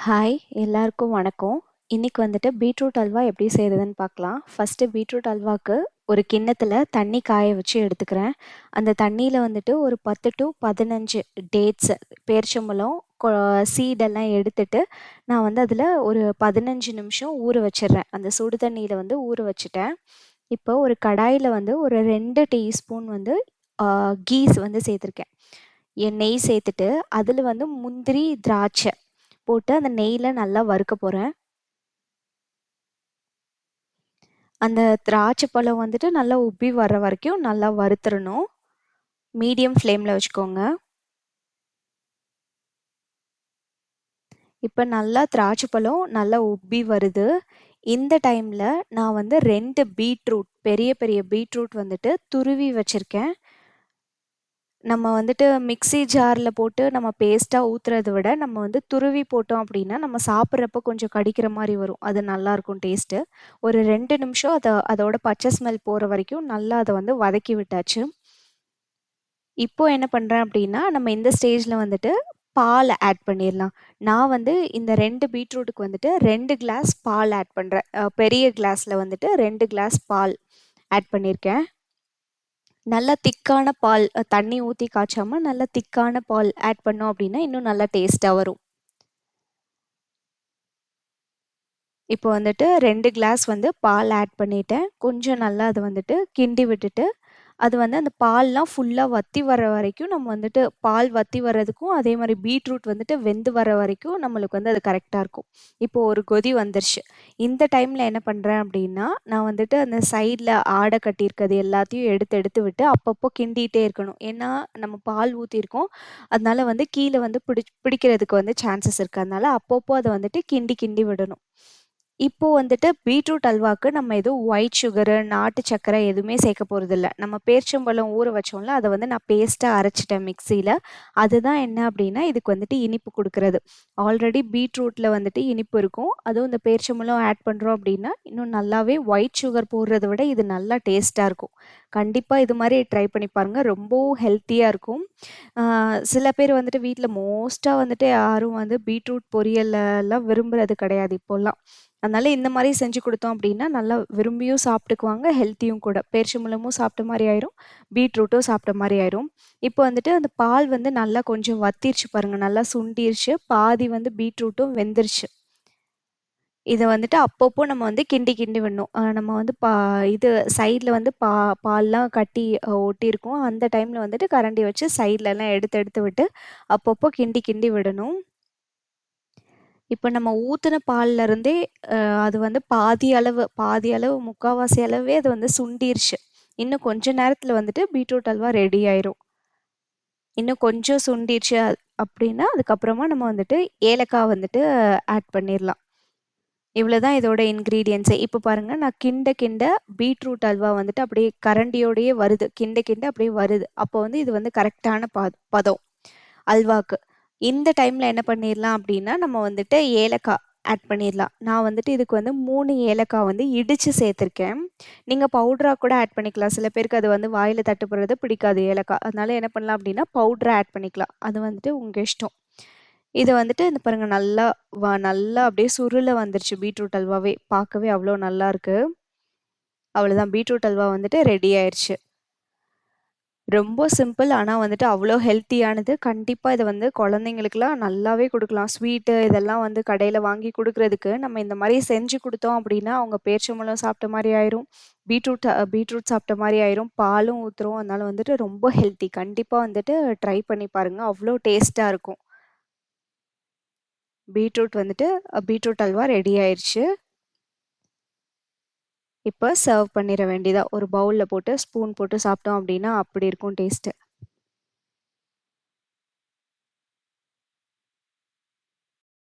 Hi! எல்லாருக்கும் வணக்கம். இன்னைக்கு வந்துட்டு பீட்ரூட் அல்வா எப்படி செய்றதுன்னு பார்க்கலாம். ஃபர்ஸ்ட்டு பீட்ரூட் அல்வாக்கு ஒரு கிண்ணத்துல தண்ணி காய வச்சு எடுத்துக்கிறேன். அந்த தண்ணீல வந்துட்டு ஒரு 10 டூ 15 டேட்ஸ், பேரிச்சம்பழம், சீடெல்லாம் எடுத்துட்டு, நான் வந்து அதில ஒரு 15 நிமிஷம் ஊற வச்சுர்றேன். அந்த சுடு தண்ணீல வந்து ஊற வச்சுட்டேன். இப்போ ஒரு கடாயில வந்து ஒரு 2 டீஸ்பூன் வந்து கீஸ் வந்து சேர்த்துருக்கேன். நெய் சேர்த்துட்டு, அதில வந்து முந்திரி, திராட்சை போட்டு அந்த நெய்யில நல்லா வறுக்க போறேன். அந்த திராட்சை பழம் வந்துட்டு நல்லா உப்பி வர்ற வரைக்கும் நல்லா வறுத்துறணும். மீடியம் ஃப்ளேம்ல வச்சுக்கோங்க. இப்ப நல்லா திராட்சை பழம் நல்லா உப்பி வருது. இந்த டைம்ல நான் வந்து 2 பீட்ரூட், பெரிய பெரிய பீட்ரூட் வந்துட்டு துருவி வச்சிருக்கேன். நம்ம வந்துட்டு மிக்ஸி ஜார்ல போட்டு நம்ம பேஸ்ட்டா ஊத்துறத விட, நம்ம வந்து துருவி போட்டோம் அப்டின்னா, நம்ம சாப்பிடுறப்ப கொஞ்சம் கடிக்கிற மாரி வரும். அது நல்லாருக்கும் டேஸ்ட்டு. ஒரு 2 நிமிஷம் அதோட பச்சை ஸ்மெல் போற வரைக்கும் நல்லா அத வந்து வதக்கி விட்டாச்சு. இப்போ என்ன பண்றேன் அப்டின்னா, நம்ம இந்த ஸ்டேஜ்ல வந்துட்டு பால் ஆட் பண்ணிர்லாம். நான் வந்து இந்த 2 பீட்ரூட்டுக்கு வந்துட்டு 2 கிளாஸ் பால் ஆட் பண்றேன். பெரிய கிளாஸ்ல வந்துட்டு 2 கிளாஸ் பால் ஆட் பண்ணியிருக்கேன். நல்லா திக்கான பால் தண்ணி ஊத்தி காய்ச்சாம, நல்லா திக்கான பால் ஆட் பண்ணோம் அப்டின்னா, இன்னும் நல்லா டேஸ்ட்டா வரும். இப்போ வந்துட்டு 2 கிளாஸ் வந்து பால் ஆட் பண்ணிட்டேன். கொஞ்சம் நல்லா அத வந்துட்டு கிண்டி விட்டுட்டு, அது வந்து அந்த பால்லாம் ஃபுல்லா வத்தி வர வரைக்கும் நம்ம வந்துட்டு பால் வத்தி வர்றதுக்கும், அதே மாரி பீட்ரூட் வந்துட்டு வெந்து வர வரைக்கும் நம்மளுக்கு வந்து அது கரெக்ட்டா இருக்கும். இப்போ ஒரு கொதி வந்துருச்சு. இந்த டைம்ல என்ன பண்றேன் அப்டின்னா, நான் வந்துட்டு அந்த சைட்ல ஆட கட்டியிருக்கிறது எல்லாத்தையும் எடுத்து எடுத்து விட்டு அப்பப்போ கிண்டிட்டே இருக்கணும். ஏன்னா, நம்ம பால் ஊத்தியிருக்கோம். அதனால வந்து கீழ வந்து பிடிக்கிறதுக்கு வந்து சான்சஸ் இருக்கு. அதனால அப்பப்போ அத வந்துட்டு கிண்டி கிண்டி விடணும். இப்போ வந்துட்டு பீட்ரூட் அல்வாக்கு நம்ம எதுவும் ஒயிட் சுகரு, நாட்டு சர்க்கரை எதுவுமே சேர்க்க போறதில்ல. நம்ம பேரிச்சம்பழம் ஊற வச்சோம்ல, அத வந்து நான் பேஸ்ட்டா அரைச்சுட்டேன் மிக்ஸியில. அதுதான் என்ன அப்டின்னா, இதுக்கு வந்துட்டு இனிப்பு குடுக்குறது. ஆல்ரெடி பீட்ரூட்ல வந்துட்டு இனிப்பு இருக்கும். அதுவும் இந்த பேரிச்சம்பழம் ஆட் பண்றோம் அப்டின்னா, இன்னும் நல்லாவே ஒயிட் சுகர் போடுறத விட இது நல்லா டேஸ்ட்டா இருக்கும். கண்டிப்பா இது மாரி ட்ரை பண்ணி பாருங்க. ரொம்பவும் ஹெல்த்தியா இருக்கும். ஆ சில பேர் வந்துட்டு வீட்ல மோஸ்ட்டா வந்துட்டு யாரும் வந்து பீட்ரூட் பொரியல்லாம் விரும்புறது கிடையாது இப்போலாம். அதனால இந்த மாரி செஞ்சு குடுத்தோம் அப்டின்னா, நல்லா விரும்பியும் சாப்ட்டுக்குவாங்க. ஹெல்த்தியும் கூட. பேரிச்சம்பழமும் சாப்ட்ட மாரி ஆயிரும். பீட்ரூட்டும் சாப்ட்ட மாரி ஆயிரும். இப்போ வந்துட்டு அந்த பால் வந்து நல்லா கொஞ்சம் வத்திருச்சு பாருங்க. நல்லா சுண்டிருச்சு. பாதி வந்து பீட்ரூட்டும் வெந்துருச்சு. இத வந்துட்டு அப்பப்போ நம்ம வந்து கிண்டி கிண்டி விடணும். நம்ம வந்து இது சைட்ல வந்து பால்லாம் கட்டி ஒட்டியிருக்கும். அந்த டைம்ல வந்துட்டு கரண்டி வச்சு சைட்லலாம் எடுத்து எடுத்து விட்டு, அப்பப்போ கிண்டி கிண்டி விடணும். இப்ப நம்ம ஊத்துன பால்ல இருந்தே அது வந்து பாதி அளவு, முக்காவாசி அளவே அது வந்து சுண்டிருச்சு. இன்னும் கொஞ்ச நேரத்துல வந்துட்டு பீட்ரூட் அல்வா ரெடி ஆயிரும். இன்னும் கொஞ்சம் சுண்டிருச்சு அப்டின்னா, அதுக்கப்புறமா நம்ம வந்துட்டு ஏலக்காய் வந்துட்டு ஆட் பண்ணிர்லாம். இவ்வளோதான் இதோட இன்கிரீடியன்ட்ஸே. இப்ப பாருங்க நான் கிண்ட கிண்ட பீட்ரூட் அல்வா வந்துட்டு அப்படியே கரண்டியோடயே வருது. கிண்ட கிண்ட அப்படியே வருது. அப்போ வந்து இது வந்து கரெக்ட்டான பதம் அல்வாக்கு. இந்த டைம்ல என்ன பண்ணிரலாம் அப்படின்னா, நம்ம வந்துட்டு ஏலக்காய் ஆட் பண்ணிரலாம். நான் வந்துட்டு இதுக்கு வந்து 3 ஏலக்காய் வந்து இடிச்சு சேர்த்துருக்கேன். நீங்க பவுடரா கூட ஆட் பண்ணிக்கலாம். சில பேருக்கு அது வந்து வாயில தட்டுப்படுறது பிடிக்காது ஏலக்காய். அதனால என்ன பண்ணலாம் அப்படின்னா, பவுடரா ஆட் பண்ணிக்கலாம். அது வந்துட்டு உங்க இஷ்டம். இத வந்துட்டு இந்த பாருங்க நல்லா அப்படியே சுருள வந்துருச்சு பீட்ரூட் அல்வாவே. பார்க்கவே அவ்ளோ நல்லாருக்கு. அவ்வளோதான் பீட்ரூட் அல்வா வந்துட்டு ரெடி ஆயிருச்சு. ரொம்ப சிம்பிள். ஆனா வந்துட்டு அவ்ளோ ஹெல்த்தியானது. கண்டிப்பா இத வந்து குழந்தைங்களுக்குலாம் நல்லாவே குடுக்கலாம். ஸ்வீட்டு இதெல்லாம் வந்து கடையில வாங்கி குடுக்குறதுக்கு, நம்ம இந்த மாரி செஞ்சு குடுத்தோம் அப்படின்னா, அவங்க பேரிச்சம்பழம் சாப்பிட்ட மாரி ஆயிரும். பீட்ரூட் சாப்பிட்ட மாரி ஆயிரும். பாலும் ஊத்துறோம். அதனால வந்துட்டு ரொம்ப ஹெல்த்தி. கண்டிப்பா வந்துட்டு ட்ரை பண்ணி பாருங்க. அவ்ளோ டேஸ்ட்டா இருக்கும். பீட்ரூட் அல்வா ரெடி ஆயிருச்சு. இப்ப சர்வ் பண்ணிற வேண்டியதான். ஒரு பவுல்ல போட்டு ஸ்பூன் போட்டு சாப்பிட்டோம் அப்படின்னா, அப்படி இருக்கும் டேஸ்ட்டு.